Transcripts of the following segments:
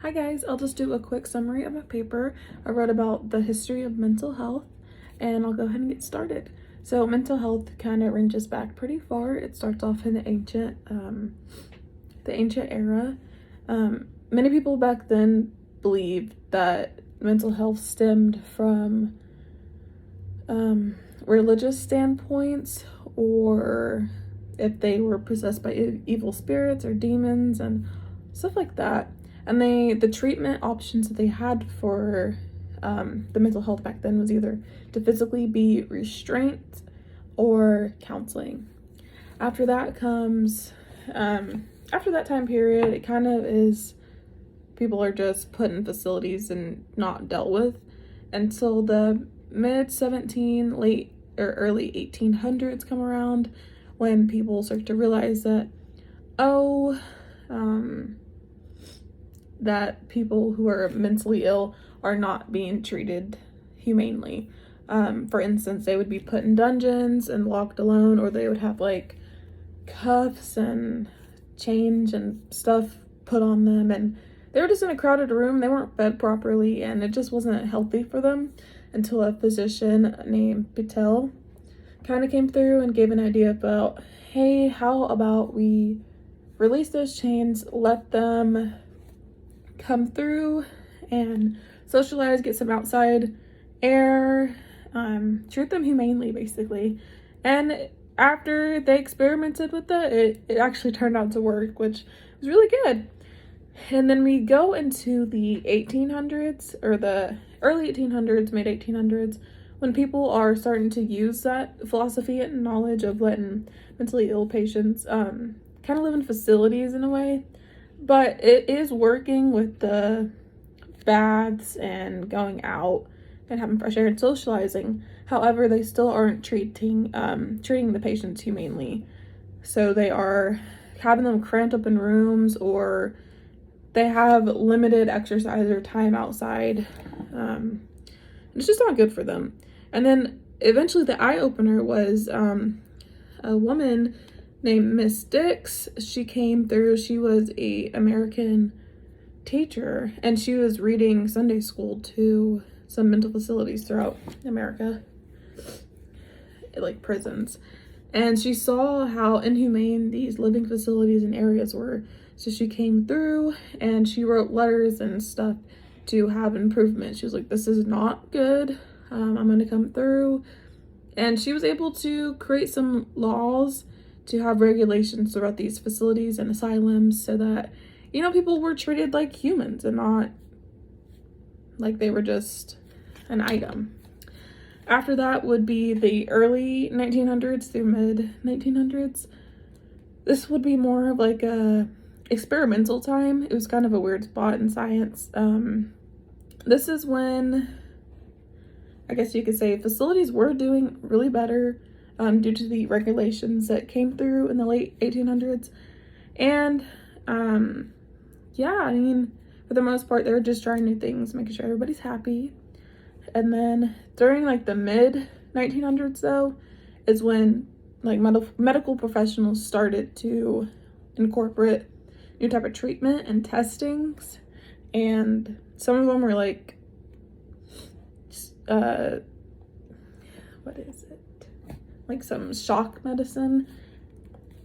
Hi guys, I'll just do a quick summary of my paper. I wrote about the history of mental health and I'll go ahead and get started. So mental health kind of ranges back pretty far. It starts off in the ancient era. Many people back then believed that mental health stemmed from religious standpoints, or if they were possessed by evil spirits or demons and stuff like that. And the treatment options that they had for the mental health back then was either to physically be restraint or counseling. After that comes, after that time period, it kind of is, people are just put in facilities and not dealt with until the mid-17, early 1800s come around, when people start to realize that, that people who are mentally ill are not being treated humanely. For instance, they would be put in dungeons and locked alone, or they would have like cuffs and chains and stuff put on them, and they were just in a crowded room. They weren't fed properly, and it just wasn't healthy for them until a physician named Patel kind of came through and gave an idea about, hey, how about we release those chains, let them come through and socialize, get some outside air, treat them humanely, basically. And after they experimented with it actually turned out to work, which was really good. And then we go into the 1800s, or the early 1800s, mid 1800s, when people are starting to use that philosophy and knowledge of letting mentally ill patients kind of live in facilities in a way. But it is working with the baths and going out and having fresh air and socializing. However, they still aren't treating the patients humanely. So they are having them cramped up in rooms, or they have limited exercise or time outside. It's just not good for them. And then eventually the eye-opener was a woman named Miss Dix. She came through. She was a American teacher, and she was reading Sunday school to some mental facilities throughout America, like prisons. And she saw how inhumane these living facilities and areas were. So she came through and she wrote letters and stuff to have improvement. She was like, this is not good. I'm going to come through. And she was able to create some laws to have regulations throughout these facilities and asylums, so that, people were treated like humans and not like they were just an item. After that would be the early 1900s through mid 1900s. This would be more of like a experimental time. It was kind of a weird spot in science. This is when, I guess you could say, facilities were doing really better due to the regulations that came through in the late 1800s. And for the most part, they were just trying new things, making sure everybody's happy. And then during like the mid 1900s, though, is when like medical professionals started to incorporate new type of treatment and testings, and some of them were like what is it, like some shock medicine,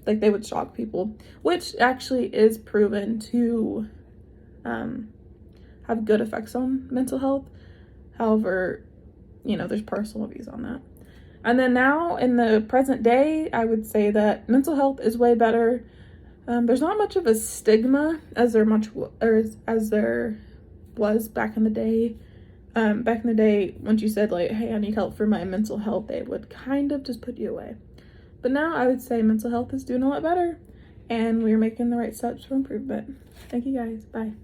like they would shock people, which actually is proven to have good effects on mental health. However, there's personal views on that. And then now in the present day, I would say that mental health is way better. There's not much of a stigma as there was back in the day. Back in the day, once you said like, hey, I need help for my mental health, they would kind of just put you away. But now I would say mental health is doing a lot better, and we're making the right steps for improvement. Thank you guys. Bye.